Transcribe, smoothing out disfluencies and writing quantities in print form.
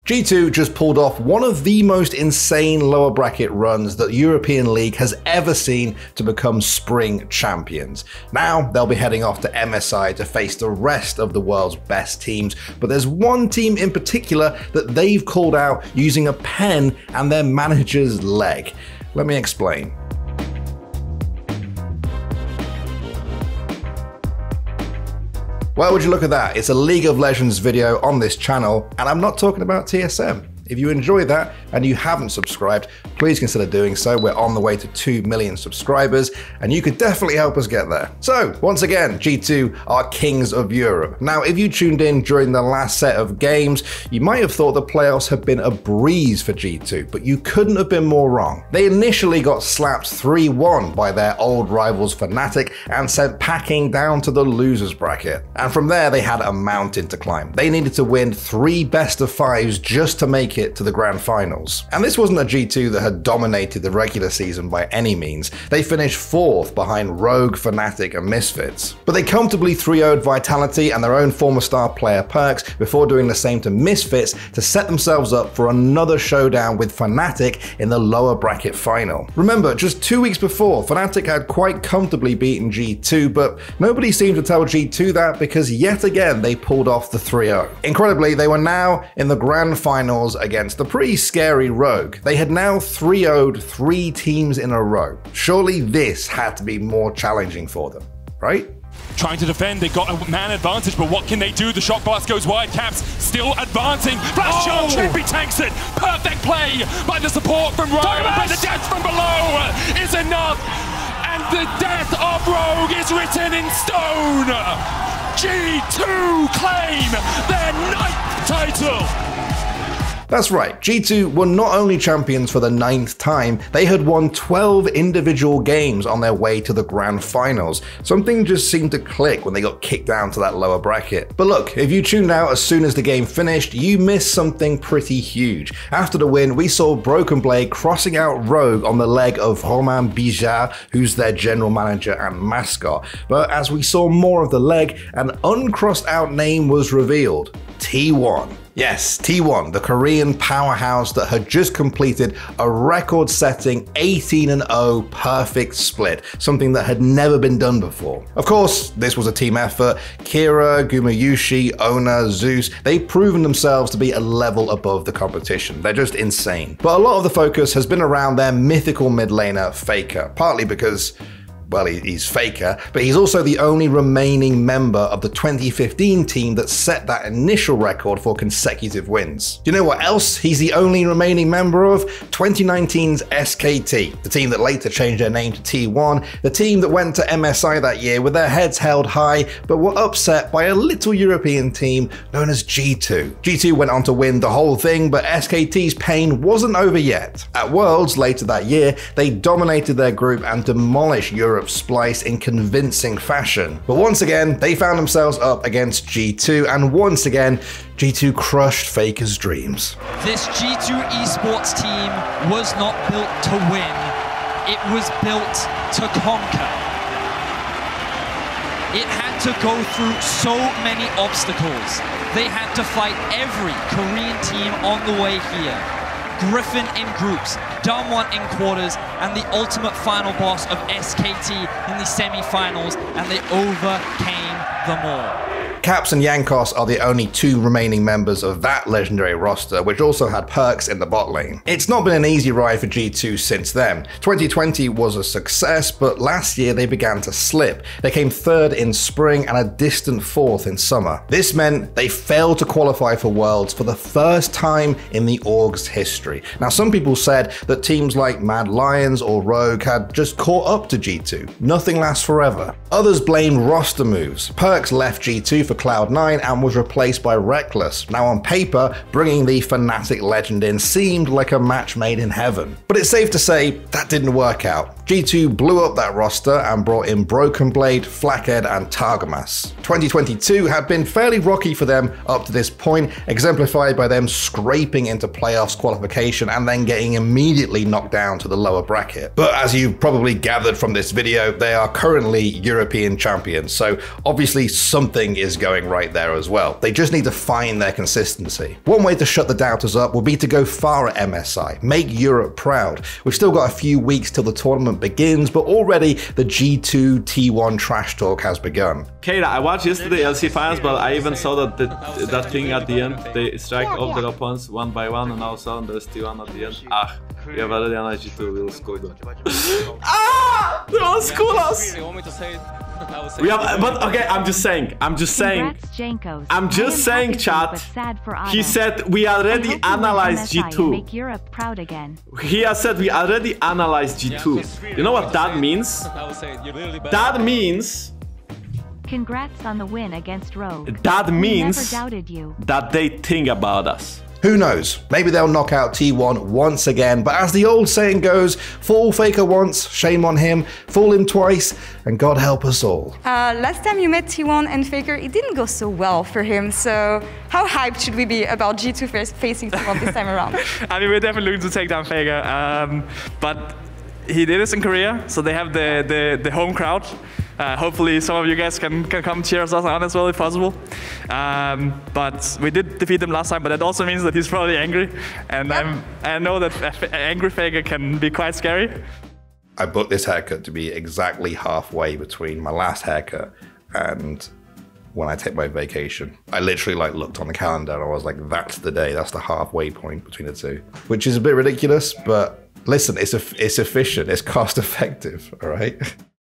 G2 just pulled off one of the most insane lower bracket runs that European League has ever seen to become spring champions. Now they'll be heading off to MSI to face the rest of the world's best teams, but there's one team in particular that they've called out using a pen and their manager's leg. Let me explain. Well, would you look at that? It's a League of Legends video on this channel, and I'm not talking about TSM. If you enjoy that and you haven't subscribed, please consider doing so. We're on the way to 2 million subscribers, and you could definitely help us get there. So, once again, G2 are kings of Europe. Now, if you tuned in during the last set of games, you might have thought the playoffs had been a breeze for G2, but you couldn't have been more wrong. They initially got slapped 3-1 by their old rivals Fnatic and sent packing down to the losers bracket. And from there, they had a mountain to climb. They needed to win 3 best-of-5s just to make it to the grand finals. And this wasn't a G2 that had dominated the regular season by any means. They finished 4th behind Rogue, Fnatic and Misfits. But they comfortably 3-0'd Vitality and their own former star player Perks before doing the same to Misfits to set themselves up for another showdown with Fnatic in the lower bracket final. Remember, just 2 weeks before, Fnatic had quite comfortably beaten G2, but nobody seemed to tell G2 that because yet again they pulled off the 3-0. Incredibly, they were now in the grand finals against the pretty scary Rogue. They had now 3-0'd 3 teams in a row. Surely this had to be more challenging for them, right? Trying to defend, they got a man advantage, but what can they do? The shock blast goes wide, Caps still advancing. Flash charge, Trippy tanks it. Perfect play by the support from Rogue, but the death from below is enough. And the death of Rogue is written in stone. G2 claim their 9th title. That's right, G2 were not only champions for the 9th time, they had won 12 individual games on their way to the grand finals. Something just seemed to click when they got kicked down to that lower bracket. But look, if you tuned out as soon as the game finished, you missed something pretty huge. After the win, we saw Broken Blade crossing out Rogue on the leg of Romain Bijard, who's their general manager and mascot. But as we saw more of the leg, an uncrossed out name was revealed: T1. Yes, T1, the Korean powerhouse that had just completed a record-setting 18-0 perfect split, something that had never been done before. Of course, this was a team effort. Kira, Gumayushi, Ona, Zeus, they've proven themselves to be a level above the competition. They're just insane. But a lot of the focus has been around their mythical mid laner, Faker, partly because, well, he's Faker, but he's also the only remaining member of the 2015 team that set that initial record for consecutive wins. Do you know what else he's the only remaining member of? 2019's SKT, the team that later changed their name to T1, the team that went to MSI that year with their heads held high, but were upset by a little European team known as G2. G2 went on to win the whole thing, but SKT's pain wasn't over yet. At Worlds later that year, they dominated their group and demolished Europe's Splice in convincing fashion. But once again, they found themselves up against G2, and once again, G2 crushed Faker's dreams. This G2 esports team was not built to win, it was built to conquer. It had to go through so many obstacles. They had to fight every Korean team on the way here. Griffin in groups, Damwon in quarters, and the ultimate final boss of SKT in the semi-finals, and they overcame them all. Caps and Jankos are the only 2 remaining members of that legendary roster, which also had Perks in the bot lane. It's not been an easy ride for G2 since then. 2020 was a success, but last year they began to slip. They came 3rd in spring and a distant 4th in summer. This meant they failed to qualify for Worlds for the first time in the org's history. Now, some people said that teams like Mad Lions or Rogue had just caught up to G2. Nothing lasts forever. Others blamed roster moves. Perks left G2 for Cloud9 and was replaced by Reckless. Now on paper, bringing the Fnatic legend in seemed like a match made in heaven. But it's safe to say that didn't work out. G2 blew up that roster and brought in Broken Blade, Flackhead and Targamas. 2022 had been fairly rocky for them up to this point, exemplified by them scraping into playoffs qualification and then getting immediately knocked down to the lower bracket. But as you've probably gathered from this video, they are currently European champions, so obviously something is going going right there as well. They just need to find their consistency. One way to shut the doubters up would be to go far at MSI, make Europe proud. We've still got a few weeks till the tournament begins, but already the G2 T1 trash talk has begun. Keira, I watched yesterday LC finals, but I even saw that that thing at the end, they strike off their opponents one by one, and all of a sudden there's T1 at the end. Ah, we have already analyzed G2, we'll school them. Ah! They won't school us! We have, but okay, I'm just saying, chat. He said we already analyzed G2. He has said we already analyzed G2. You know what that means? That means... Congrats on the win against Rogue. That means that they think about us. Who knows? Maybe they'll knock out T1 once again, but as the old saying goes, fool Faker once, shame on him, fool him twice, and God help us all. Last time you met T1 and Faker, it didn't go so well for him, so how hyped should we be about G2 facing T1 this time around? I mean, we're definitely looking to take down Faker, but he did this in Korea, so they have the home crowd. Hopefully some of you guys can come cheer us on as well if possible. But we did defeat him last time, but that also means that he's probably angry. And I know that angry Faker can be quite scary. I booked this haircut to be exactly halfway between my last haircut and when I take my vacation. I literally looked on the calendar and I was like, that's the day, that's the halfway point between the two. Which is a bit ridiculous, but listen, it's efficient, it's cost effective, all right?